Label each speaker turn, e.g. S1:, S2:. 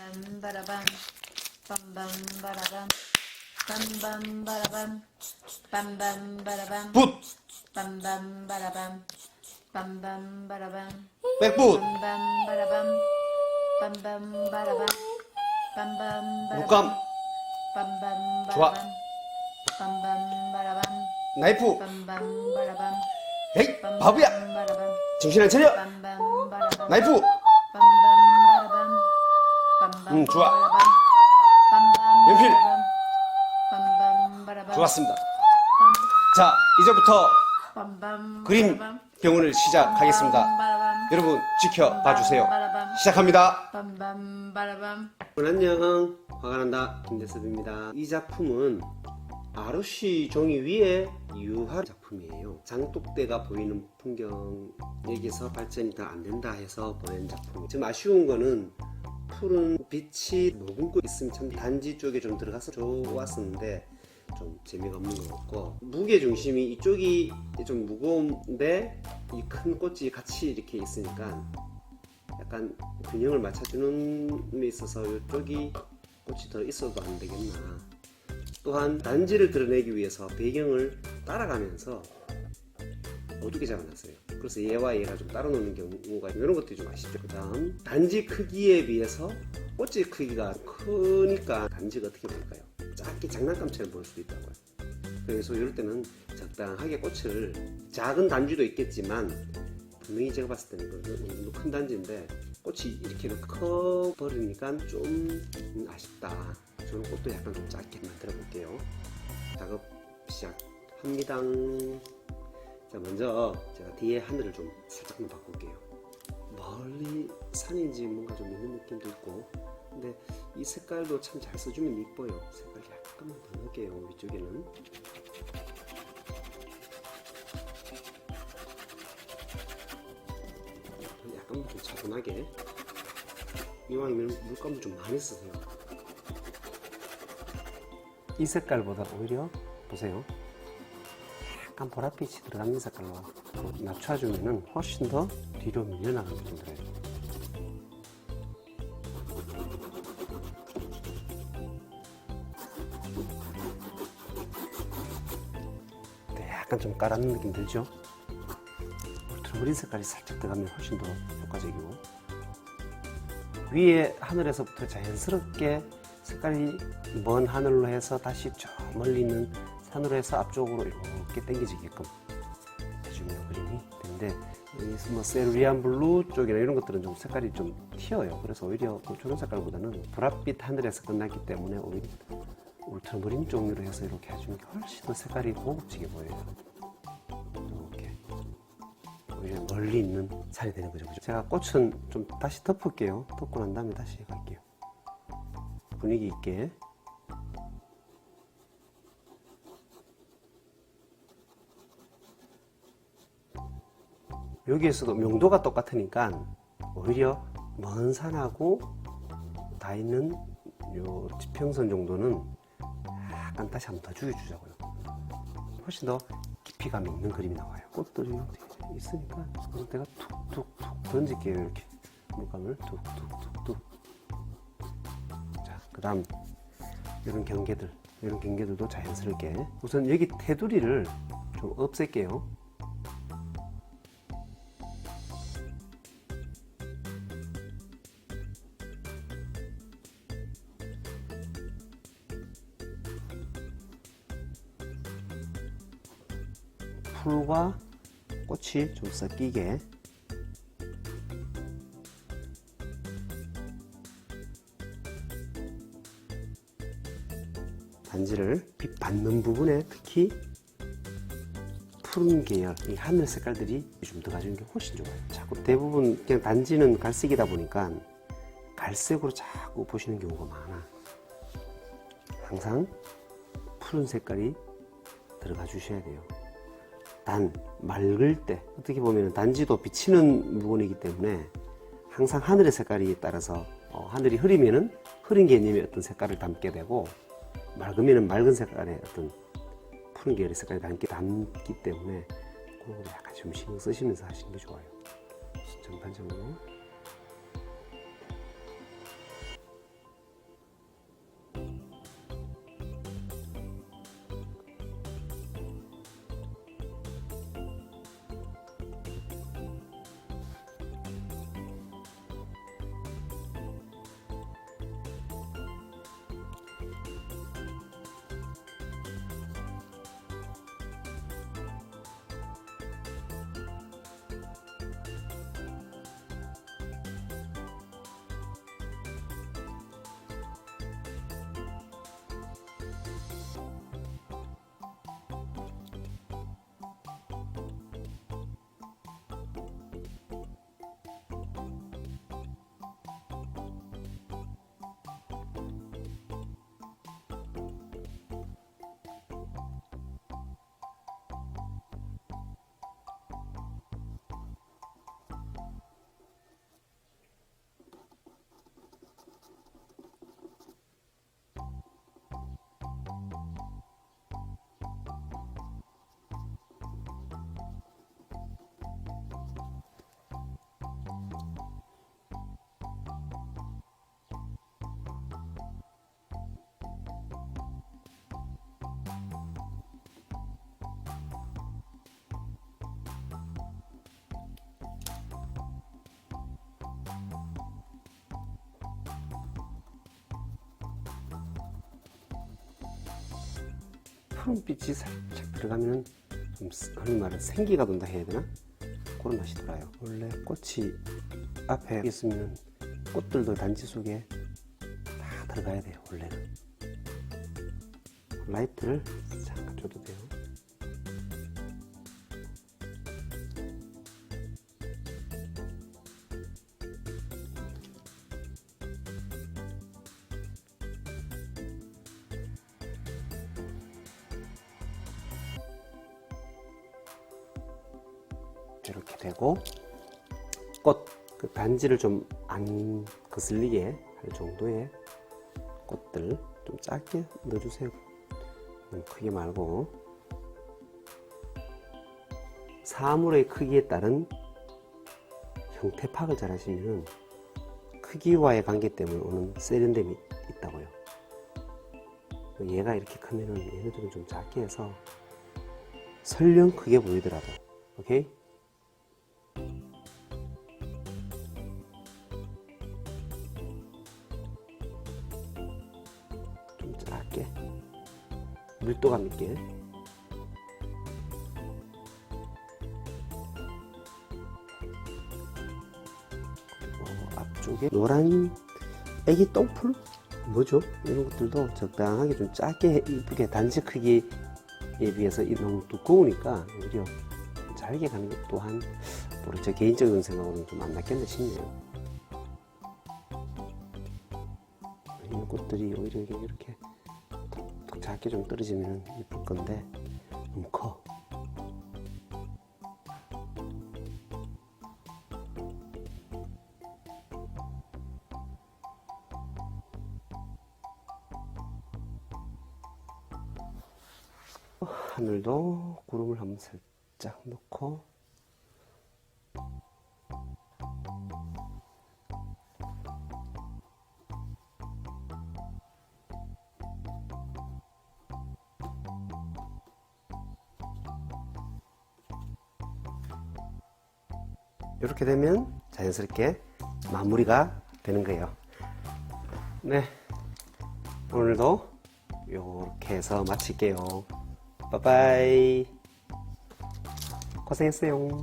S1: 빰빰바라밤 빰빰바라밤 빰빰바라밤 빰빰바라밤
S2: 붓!
S1: 빰빰바라밤 빰빰바라밤
S2: 백붓!
S1: 빰빰바라밤 빰빰바라밤 빰빰바라밤
S2: 물감!
S1: 빰빰바라밤
S2: 좋아.
S1: 빰빰바라밤
S2: 나이프!
S1: 빰빰바라밤
S2: 에이! 바보야!
S1: 빰빰바라밤
S2: 정신 안 차려!
S1: 빰빰바라밤
S2: 나이프!
S1: 빰빰바라밤 빰빰바라밤
S2: 좋아.
S1: 빰빰바라밤
S2: 연필!
S1: 빰빰바라밤
S2: 좋았습니다. 자, 이제부터
S1: 빰빰바라밤
S2: 그림 병원을 시작하겠습니다.
S1: 빰빰바라밤
S2: 여러분 지켜봐 주세요.
S1: 빰빰바라밤
S2: 시작합니다.
S1: 빰빰바라밤
S2: 안녕, 화가 난다 김대섭입니다. 이 작품은 아로시 종이 위에 유화 작품이에요. 장독대가 보이는 풍경, 여기서 발전이 더 안 된다 해서 보낸 작품. 좀 아쉬운 거는 푸른 빛이 머금고 있으면 참 단지 쪽에 좀 들어가서 좋았었는데 좀 재미가 없는 것 같고, 무게 중심이 이쪽이 좀 무거운데 이 큰 꽃이 같이 이렇게 있으니까 약간 균형을 맞춰주는 데 있어서 이쪽이 꽃이 더 있어도 안 되겠나. 또한 단지를 드러내기 위해서 배경을 따라가면서 어둡게 잡아놨어요. 그래서 얘와 얘가 좀 따로 노는 경우가 이런 것들이 좀 아쉽죠. 그 다음 단지 크기에 비해서 꽃의 크기가 크니까 단지가 어떻게 보일까요? 작게 장난감처럼 보일 수도 있다고요. 그래서 이럴 때는 적당하게 꽃을, 작은 단지도 있겠지만 분명히 제가 봤을 때는 어느 정도 큰 단지인데 꽃이 이렇게 커 버리니까 좀 아쉽다. 저는 꽃도 약간 좀 작게 만들어 볼게요. 작업 시작합니다. 자, 먼저 제가 뒤에 하늘을 좀 살짝만 바꿀게요. 멀리 산인지 뭔가 좀 있는 느낌도 있고, 근데 이 색깔도 참 잘 써주면 이뻐요. 색깔 약간만 더 넣을게요. 위쪽에는. 약간만 좀 차분하게. 이왕이면 물감을 좀 많이 쓰세요. 이 색깔보다 오히려 보세요, 약간 보랏빛이 들어가는 색깔로 낮춰주면 훨씬 더 뒤로 밀려나가는 느낌 들어요. 네, 약간 좀 까라는 느낌 들죠? 울트라머린 색깔이 살짝 들어가면 훨씬 더 효과적이고, 위에 하늘에서부터 자연스럽게 색깔이 먼 하늘로 해서 다시 저 멀리 있는 산으로 해서 앞쪽으로 이렇게 당겨지게끔 해주면 그림이 되는데, 뭐 세루리안 블루 쪽이나 이런 것들은 좀 색깔이 좀 튀어요. 그래서 오히려 저런 색깔보다는 보랏빛 하늘에서 끝났기 때문에 오히려 울트라머린 종류로 해서 이렇게 해주는 게 훨씬 더 색깔이 고급지게 보여요. 이렇게 오히려 멀리 있는 산이 되는 거죠. 제가 꽃은 좀 다시 덮을게요. 덮고 난 다음에 다시 갈게요. 분위기 있게. 여기에서도 명도가 똑같으니까 오히려 먼 산하고 다 있는 요 지평선 정도는 약간 다시 한번 더 죽여주자고요. 훨씬 더 깊이감이 있는 그림이 나와요. 꽃들이 있으니까 그럴 때가 툭툭툭 던질게요. 이렇게 물감을 툭툭툭툭. 자, 그 다음 이런 경계들도 자연스럽게, 우선 여기 테두리를 좀 없앨게요. 풀과 꽃이 좀 섞이게. 단지를 빛 받는 부분에 특히 푸른 계열, 이 하늘 색깔들이 좀 들어가주는 게 훨씬 좋아요. 자꾸 대부분 그냥 단지는 갈색이다 보니까 갈색으로 자꾸 보시는 경우가 많아. 항상 푸른 색깔이 들어가 주셔야 돼요. 단 맑을 때, 어떻게 보면 단지도 비치는 부분이기 때문에 항상 하늘의 색깔이 따라서 하늘이 흐리면은 흐린 개념의 어떤 색깔을 담게 되고, 맑으면은 맑은 색깔의 어떤 푸른 계열의 색깔이 담기 때문에 그거를 약간 좀 신경 쓰시면서 하시는 게 좋아요. 전반적으로 푸른빛이 살짝 들어가면 좀 하는 말은 생기가 돈다 해야 되나? 그런 맛이 돌아요. 원래 꽃이 앞에 있으면 꽃들도 단지 속에 다 들어가야 돼요. 원래는 라이트를 잠깐 줘도 돼요. 이렇게 되고 꽃 그 단지를 좀 안 거슬리게 할 정도의 꽃들 좀 작게 넣어주세요. 너무 크게 말고. 사물의 크기에 따른 형태 파악을 잘 하시면 크기와의 관계 때문에 오는 세련됨이 있다고요. 얘가 이렇게 크면은 얘네들은 좀 작게 해서 설령 크게 보이더라도, 오케이? 좀 작게, 밀도감 있게. 그리고 앞쪽에 노란 애기 똥풀? 뭐죠? 이런 것들도 적당하게 좀 작게 이쁘게 단지 크기에 비해서 너무 두꺼우니까 오히려 잘게 가는 것 또한 제 개인적인 생각으로는 좀 안 낫겠네 싶네요. 이런 꽃들이 오히려 이렇게 더 작게 좀 떨어지면 이쁠 건데 너무 커. 하늘도 구름을 한번 살짝 넣고 이렇게 되면 자연스럽게 마무리가 되는 거예요. 네, 오늘도 이렇게 해서 마칠게요. 빠빠이. 고생했어요.